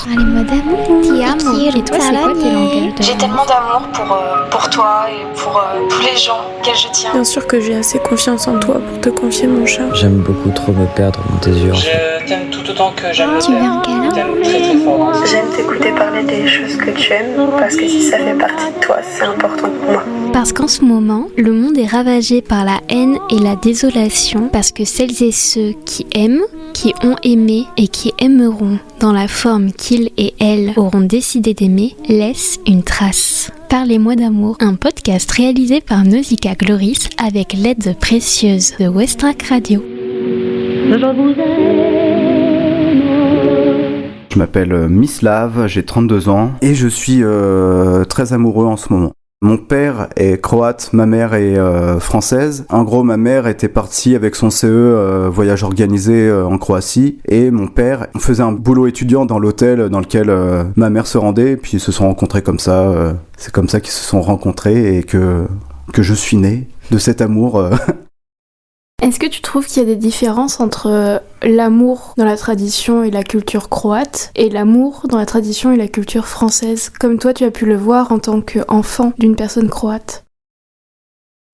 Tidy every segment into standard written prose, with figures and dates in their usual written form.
Les mots d'amour. Ti amo. Et toi, c'est quoi tes langages d'amour? J'ai tellement d'amour pour toi et pour tous les gens auxquels je tiens. Bien sûr que j'ai assez confiance en toi pour te confier mon chat. J'aime beaucoup trop me perdre dans tes yeux. Je t'aime tout autant que j'aime le Tu veux un faire. câlin? Je t'aime très très fort. J'aime t'écouter parler des choses que tu aimes parce que si ça fait partie de toi, c'est important pour moi. Parce qu'en ce moment, le monde est ravagé par la haine et la désolation parce que celles et ceux qui aiment, qui ont aimé et qui aimeront dans la forme qu'ils et elles auront décidé d'aimer, laissent une trace. Parlez-moi d'amour, un podcast réalisé par Nausicaa Gloris avec l'aide précieuse de Westrack Radio. Je m'appelle Mislav, j'ai 32 ans et je suis très amoureux en ce moment. Mon père est croate, ma mère est française. En gros, ma mère était partie avec son CE voyage organisé en Croatie et mon père faisait un boulot étudiant dans l'hôtel dans lequel ma mère se rendait et puis ils se sont rencontrés comme ça. C'est comme ça qu'ils se sont rencontrés et que je suis né de cet amour. Est-ce que tu trouves qu'il y a des différences entre l'amour dans la tradition et la culture croate et l'amour dans la tradition et la culture française, comme toi tu as pu le voir en tant qu'enfant d'une personne croate?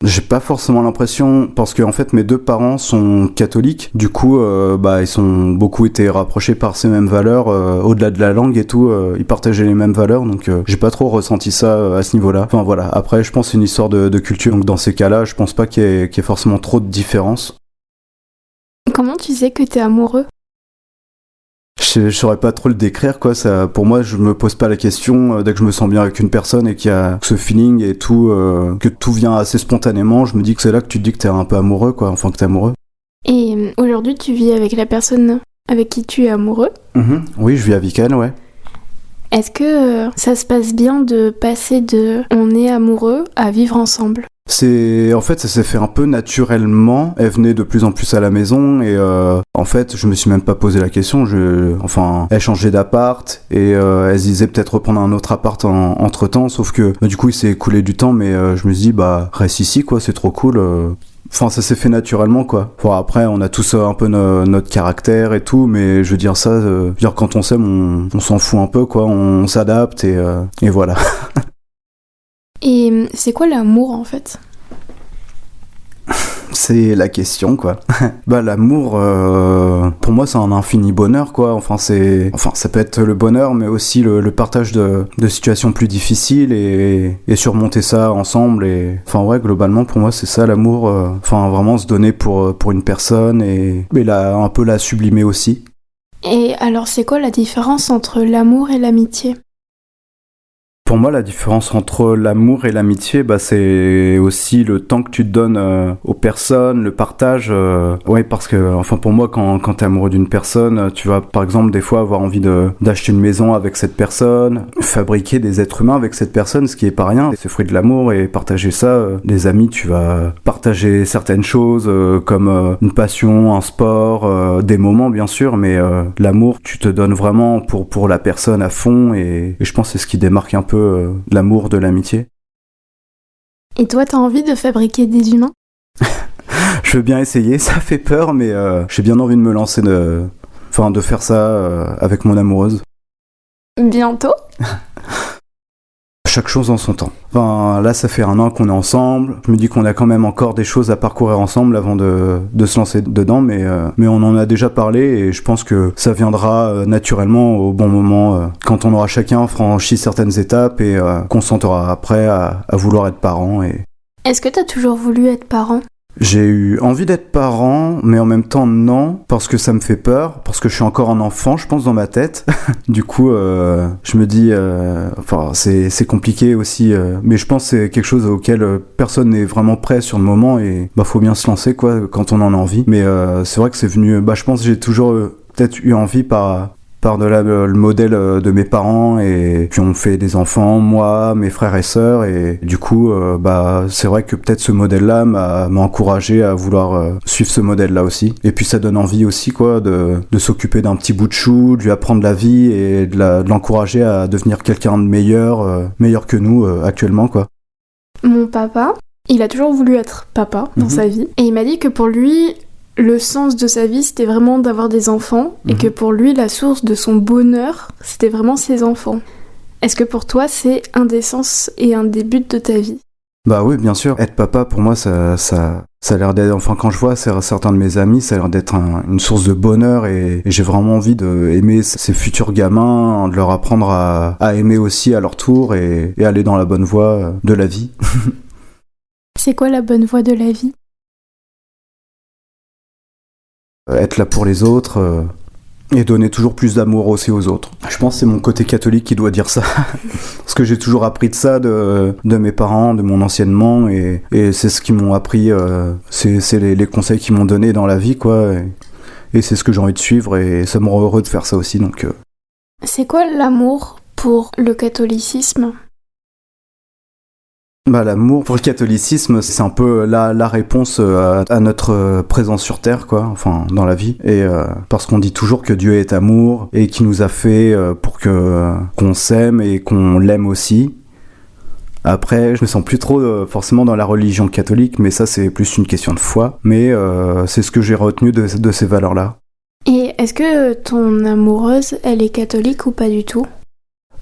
J'ai pas forcément l'impression, parce que en fait mes deux parents sont catholiques, du coup ils ont beaucoup été rapprochés par ces mêmes valeurs, au-delà de la langue et tout, ils partageaient les mêmes valeurs, donc j'ai pas trop ressenti ça à ce niveau-là. Enfin voilà, après je pense que c'est une histoire de culture, donc dans ces cas-là je pense pas qu'il y ait forcément trop de différence. Comment tu sais que t'es amoureux? Je saurais pas trop le décrire quoi, ça, pour moi je me pose pas la question, dès que je me sens bien avec une personne et qu'il y a ce feeling et tout, que tout vient assez spontanément, je me dis que c'est là que tu te dis que t'es un peu amoureux quoi, enfin que t'es amoureux. Et aujourd'hui tu vis avec la personne avec qui tu es amoureux? Oui, je vis avec elle, ouais. Est-ce que ça se passe bien de passer de on est amoureux à vivre ensemble? En fait, ça s'est fait un peu naturellement. Elle venait de plus en plus à la maison et en fait, je me suis même pas posé la question. Elle changeait d'appart et elle se disait peut-être reprendre un autre appart entre temps. Sauf que du coup, il s'est écoulé du temps, mais je me suis dit reste ici quoi, c'est trop cool. Enfin, ça s'est fait naturellement quoi. Bon, après, on a tous un peu notre caractère et tout, mais je veux dire ça, quand on s'aime, on s'en fout un peu quoi, on s'adapte et voilà. Et c'est quoi l'amour en fait? C'est la question quoi. L'amour pour moi c'est un infini bonheur quoi. Enfin ça peut être le bonheur mais aussi le partage de situations plus difficiles et surmonter ça ensemble et enfin ouais globalement pour moi c'est ça l'amour, vraiment se donner pour une personne et un peu la sublimer aussi. Et alors c'est quoi la différence entre l'amour et l'amitié? Pour moi, la différence entre l'amour et l'amitié, c'est aussi le temps que tu te donnes aux personnes, le partage. Ouais, parce que, pour moi, quand t'es amoureux d'une personne, tu vas, par exemple, des fois avoir envie d'acheter une maison avec cette personne, fabriquer des êtres humains avec cette personne, ce qui est pas rien. C'est fruit de l'amour et partager ça. Les amis, tu vas partager certaines choses comme une passion, un sport, des moments, bien sûr, mais l'amour, tu te donnes vraiment pour la personne à fond et je pense que c'est ce qui démarque un peu l'amour de l'amitié. Et toi, t'as envie de fabriquer des humains? Je veux bien essayer, ça fait peur, mais j'ai bien envie de me lancer, de faire ça avec mon amoureuse. Bientôt? Chaque chose en son temps. Là, ça fait 1 an qu'on est ensemble. Je me dis qu'on a quand même encore des choses à parcourir ensemble avant de se lancer dedans, mais on en a déjà parlé et je pense que ça viendra naturellement au bon moment, quand on aura chacun franchi certaines étapes et qu'on se sentira prêt à vouloir être parent. Est-ce que t'as toujours voulu être parent? J'ai eu envie d'être parent, mais en même temps non, parce que ça me fait peur, parce que je suis encore un enfant, je pense, dans ma tête. Du coup, je me dis, c'est compliqué aussi, mais je pense que c'est quelque chose auquel personne n'est vraiment prêt sur le moment et faut bien se lancer quoi quand on en a envie. Mais c'est vrai que c'est venu, je pense que j'ai toujours peut-être eu envie par le modèle de mes parents et puis on fait des enfants, moi, mes frères et sœurs et du coup c'est vrai que peut-être ce modèle-là m'a encouragé à vouloir suivre ce modèle-là aussi et puis ça donne envie aussi quoi de s'occuper d'un petit bout de chou, de lui apprendre la vie et de l'encourager à devenir quelqu'un de meilleur que nous actuellement quoi. Mon papa, il a toujours voulu être papa dans sa vie et il m'a dit que pour lui le sens de sa vie, c'était vraiment d'avoir des enfants, et que pour lui, la source de son bonheur, c'était vraiment ses enfants. Est-ce que pour toi, c'est un des sens et un des buts de ta vie ? Bah oui, bien sûr. Être papa, pour moi, ça a l'air d'être... Enfin, quand je vois certains de mes amis, ça a l'air d'être une source de bonheur et j'ai vraiment envie d'aimer ces futurs gamins, de leur apprendre à aimer aussi à leur tour et aller dans la bonne voie de la vie. C'est quoi la bonne voie de la vie ? Être là pour les autres et donner toujours plus d'amour aussi aux autres. Je pense que c'est mon côté catholique qui doit dire ça. Parce que j'ai toujours appris de ça de mes parents, de mon enseignement et c'est ce qu'ils m'ont appris, c'est les conseils qu'ils m'ont donnés dans la vie, quoi. Et c'est ce que j'ai envie de suivre et ça me rend heureux de faire ça aussi. Donc, C'est quoi l'amour pour le catholicisme ? Bah, l'amour pour le catholicisme, c'est un peu la réponse à notre présence sur Terre, quoi, enfin, dans la vie. Et parce qu'on dit toujours que Dieu est amour et qu'il nous a fait pour qu'on s'aime et qu'on l'aime aussi. Après, je me sens plus trop forcément dans la religion catholique, mais ça, c'est plus une question de foi. Mais c'est ce que j'ai retenu de ces valeurs-là. Et est-ce que ton amoureuse, elle est catholique ou pas du tout ?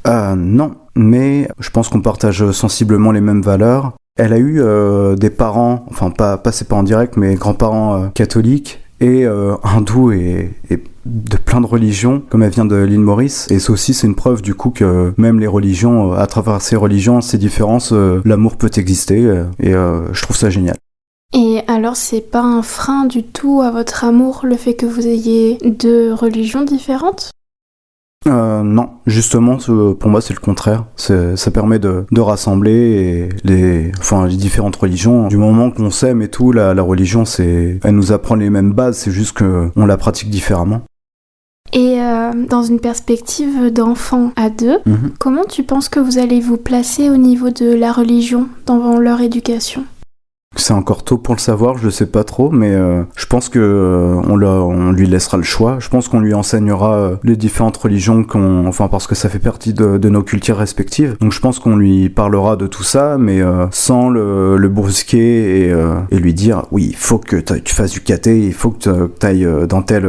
Non, mais je pense qu'on partage sensiblement les mêmes valeurs. Elle a eu des parents, enfin pas ses parents directs, mais grands-parents catholiques et hindous et de plein de religions, comme elle vient de l'île Maurice. Et ça aussi, c'est une preuve du coup que même les religions, à travers ces religions, ces différences, l'amour peut exister et je trouve ça génial. Et alors, c'est pas un frein du tout à votre amour, le fait que vous ayez deux religions différentes ? Non, justement, pour moi, c'est le contraire. Ça permet de rassembler les différentes religions. Du moment qu'on s'aime et tout, la religion, elle nous apprend les mêmes bases, c'est juste qu'on la pratique différemment. Et dans une perspective d'enfant à deux, comment tu penses que vous allez vous placer au niveau de la religion dans leur éducation ? C'est encore tôt pour le savoir, je sais pas trop, mais je pense que on lui laissera le choix. Je pense qu'on lui enseignera les différentes religions parce que ça fait partie de nos cultures respectives. Donc je pense qu'on lui parlera de tout ça, mais sans le brusquer et lui dire oui, il faut que tu fasses du caté, il faut que tu ailles dans telle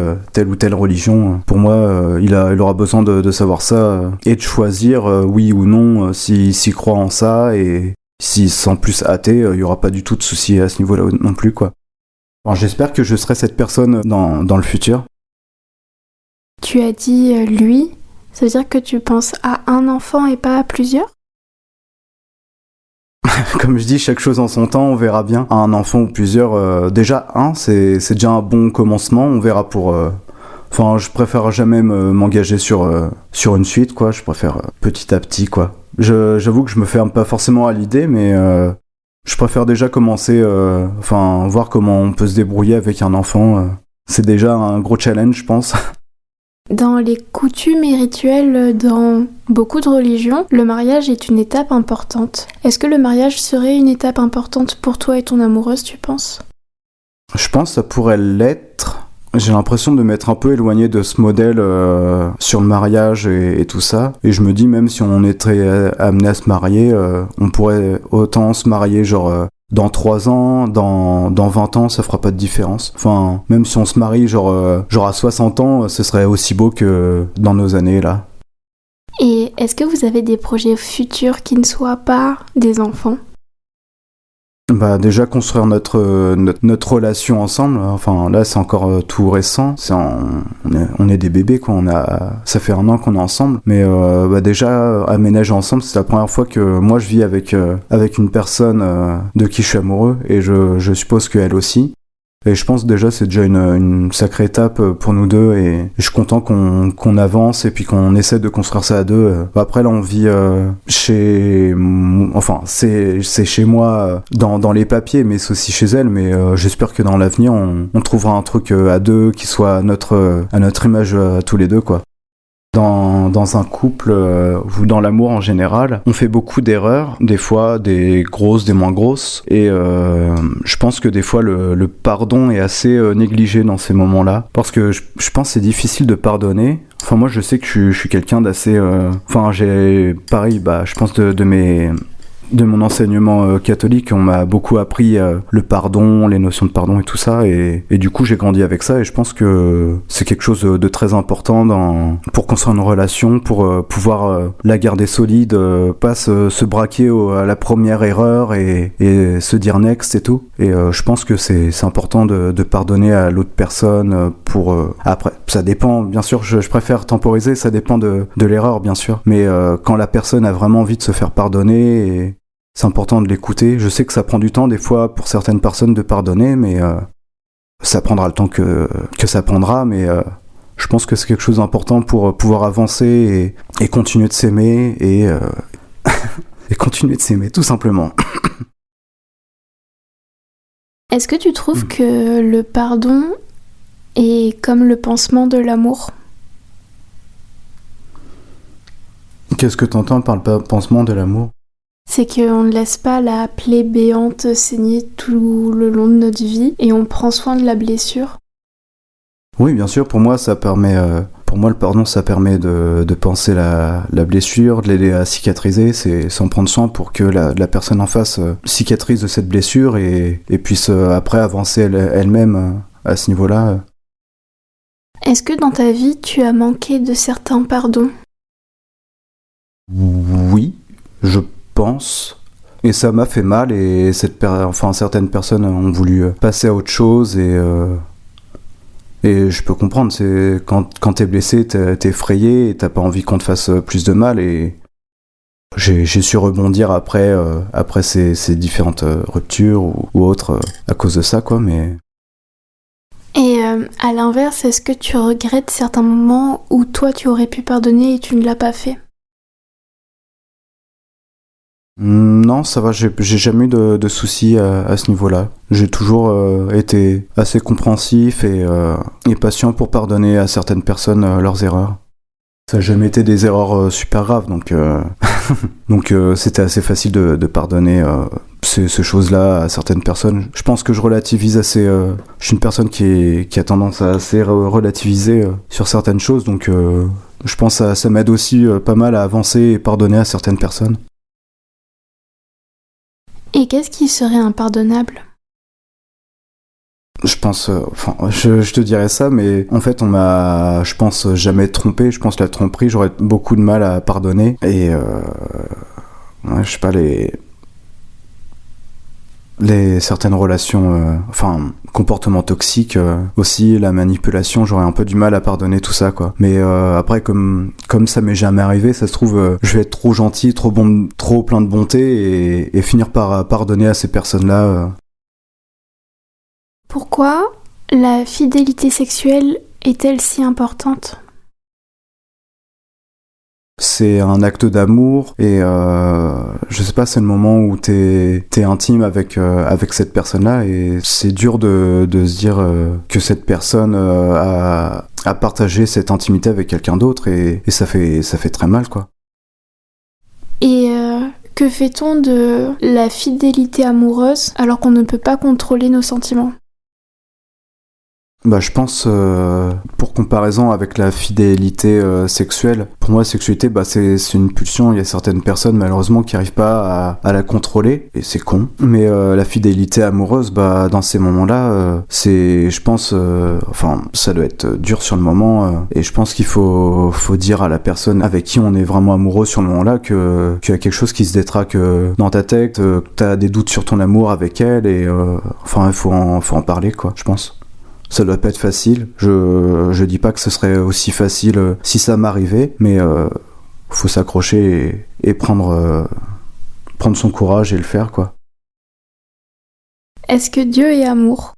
ou telle religion. Pour moi, il aura besoin de savoir ça et de choisir oui ou non s'il croit en ça et s'ils sont plus athées, il n'y aura pas du tout de soucis à ce niveau-là non plus, quoi. Alors, j'espère que je serai cette personne dans le futur. Tu as dit lui, ça veut dire que tu penses à un enfant et pas à plusieurs ? Comme je dis, chaque chose en son temps, on verra bien. Un enfant ou plusieurs, déjà un, c'est déjà un bon commencement, on verra pour... je préfère jamais m'engager sur une suite, quoi. Je préfère petit à petit, quoi. J'avoue que je me ferme pas forcément à l'idée, mais je préfère déjà commencer, voir comment on peut se débrouiller avec un enfant. C'est déjà un gros challenge, je pense. Dans les coutumes et rituels dans beaucoup de religions, le mariage est une étape importante. Est-ce que le mariage serait une étape importante pour toi et ton amoureuse, tu penses ? Je pense que ça pourrait l'être. J'ai l'impression de m'être un peu éloigné de ce modèle sur le mariage et tout ça. Et je me dis, même si on était amené à se marier, on pourrait autant se marier dans 3 ans, dans 20 ans, ça fera pas de différence. Enfin, même si on se marie à 60 ans, ce serait aussi beau que dans nos années là. Et est-ce que vous avez des projets futurs qui ne soient pas des enfants ? Bah déjà construire notre relation ensemble. Enfin là c'est encore tout récent. On est des bébés, quoi. Ça fait 1 an qu'on est ensemble. Mais déjà aménager ensemble, c'est la première fois que moi je vis avec une personne de qui je suis amoureux et je suppose qu'elle aussi. Et je pense déjà c'est déjà une sacrée étape pour nous deux et je suis content qu'on avance et puis qu'on essaie de construire ça à deux. Après là on vit c'est chez moi dans les papiers, mais c'est aussi chez elle, mais j'espère que dans l'avenir on trouvera un truc à deux qui soit à notre image à tous les deux, quoi. Dans un couple ou dans l'amour en général, on fait beaucoup d'erreurs, des fois des grosses, des moins grosses, et je pense que des fois le pardon est assez négligé dans ces moments-là, parce que je pense que c'est difficile de pardonner. Enfin moi je sais que je suis quelqu'un d'assez... j'ai pareil, je pense de mes de mon enseignement catholique, on m'a beaucoup appris le pardon, les notions de pardon et tout ça, et du coup j'ai grandi avec ça, et je pense que c'est quelque chose de très important pour construire une relation, pour pouvoir la garder solide, pas se braquer à la première erreur et se dire next et tout. Et je pense que c'est important de pardonner à l'autre personne pour... Après, ça dépend, bien sûr, je préfère temporiser, ça dépend de l'erreur, bien sûr, mais quand la personne a vraiment envie de se faire pardonner, c'est important de l'écouter. Je sais que ça prend du temps des fois pour certaines personnes de pardonner, mais ça prendra le temps que ça prendra, mais je pense que c'est quelque chose d'important pour pouvoir avancer et continuer de s'aimer et continuer de s'aimer, tout simplement. Est-ce que tu trouves que le pardon est comme le pansement de l'amour ? Qu'est-ce que tu entends par le pansement de l'amour ? C'est qu'on ne laisse pas la plaie béante saigner tout le long de notre vie et on prend soin de la blessure. Oui, bien sûr, pour moi, ça permet... Pour moi, le pardon, ça permet de penser la blessure, de l'aider à cicatriser, c'est s'en prendre soin pour que la personne en face cicatrise de cette blessure et puisse après avancer elle-même à ce niveau-là. Est-ce que dans ta vie, tu as manqué de certains pardons ? Oui, je pense. Et ça m'a fait mal et certaines personnes ont voulu passer à autre chose et je peux comprendre, c'est quand t'es blessé, t'es effrayé et t'as pas envie qu'on te fasse plus de mal, et j'ai su rebondir après ces différentes ruptures ou autres à cause de ça, quoi, mais... Et à l'inverse, est-ce que tu regrettes certains moments où toi tu aurais pu pardonner et tu ne l'as pas fait ? Non, ça va, j'ai jamais eu de soucis à ce niveau-là. J'ai toujours été assez compréhensif et patient pour pardonner à certaines personnes leurs erreurs. Ça n'a jamais été des erreurs super graves, donc c'était assez facile de pardonner ces choses-là à certaines personnes. Je pense que je relativise assez... je suis une personne qui a tendance à assez relativiser sur certaines choses, donc je pense que ça m'aide aussi pas mal à avancer et pardonner à certaines personnes. Et qu'est-ce qui serait impardonnable ? Je pense, je te dirais ça, mais en fait, on m'a, je pense, jamais trompé. Je pense la tromperie, j'aurais beaucoup de mal à pardonner. Et, ouais, je sais pas, certaines relations, comportements toxiques, aussi, la manipulation, j'aurais un peu du mal à pardonner tout ça, quoi. Mais après, comme ça m'est jamais arrivé, ça se trouve, je vais être trop gentil, trop plein de bonté et finir par pardonner à ces personnes-là. Pourquoi la fidélité sexuelle est-elle si importante ? C'est un acte d'amour et je sais pas, c'est le moment où t'es intime avec cette personne-là, et c'est dur de se dire que cette personne a partagé cette intimité avec quelqu'un d'autre, et ça fait très mal, quoi. Et que fait-on de la fidélité amoureuse alors qu'on ne peut pas contrôler nos sentiments ? Bah, je pense, pour comparaison avec la fidélité sexuelle, pour moi la sexualité, c'est une pulsion. Il y a certaines personnes malheureusement qui n'arrivent pas à la contrôler, et c'est con. Mais la fidélité amoureuse, dans ces moments-là, c'est, je pense, ça doit être dur sur le moment, et je pense qu'il faut dire à la personne avec qui on est vraiment amoureux sur le moment-là qu'il y a quelque chose qui se détraque dans ta tête, que t'as des doutes sur ton amour avec elle, et il faut en parler, quoi, je pense. Ça doit pas être facile, je dis pas que ce serait aussi facile si ça m'arrivait, mais faut s'accrocher et prendre son courage et le faire, quoi. Est-ce que Dieu est amour ?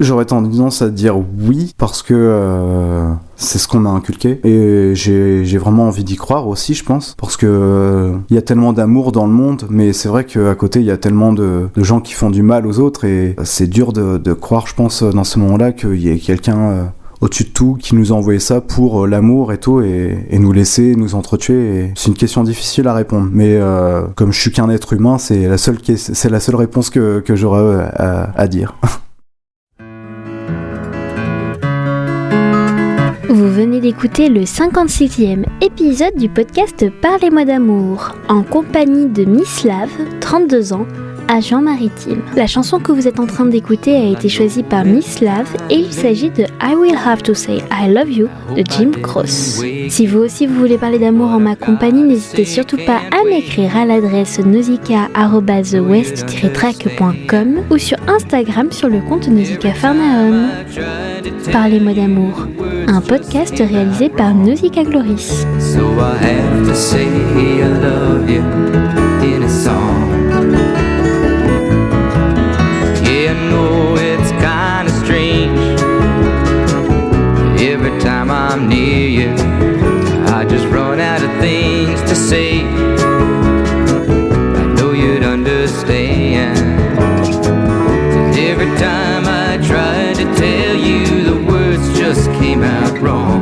J'aurais tendance à dire oui, parce que c'est ce qu'on m'a inculqué, et j'ai vraiment envie d'y croire aussi, je pense, parce que y a tellement d'amour dans le monde, mais c'est vrai qu'à côté il y a tellement de gens qui font du mal aux autres, et c'est dur de croire, je pense, dans ce moment-là, qu'il y ait quelqu'un au-dessus de tout qui nous a envoyé ça pour l'amour et tout, et nous laisser nous entretuer. Et c'est une question difficile à répondre, mais comme je suis qu'un être humain, c'est la seule réponse que j'aurais à dire. Vous venez d'écouter le 56e épisode du podcast Parlez-moi d'amour, en compagnie de Miss Lave, 32 ans, agent maritime. La chanson que vous êtes en train d'écouter a été choisie par Miss Lave et il s'agit de I Will Have to Say I Love You de Jim Croce. Si vous aussi vous voulez parler d'amour en ma compagnie, n'hésitez surtout pas à m'écrire à l'adresse nausicaa@west-track.com ou sur Instagram sur le compte Nausicaa Farnham. Parlez-moi d'amour, un podcast réalisé par Nausicaa Gloris. So I have to say I love you in a song. Yeah, I know it's kinda strange. Every time I'm near you, I just run out of things to say. I know you'd understand. Every time I tried to tell you, the words just came out wrong.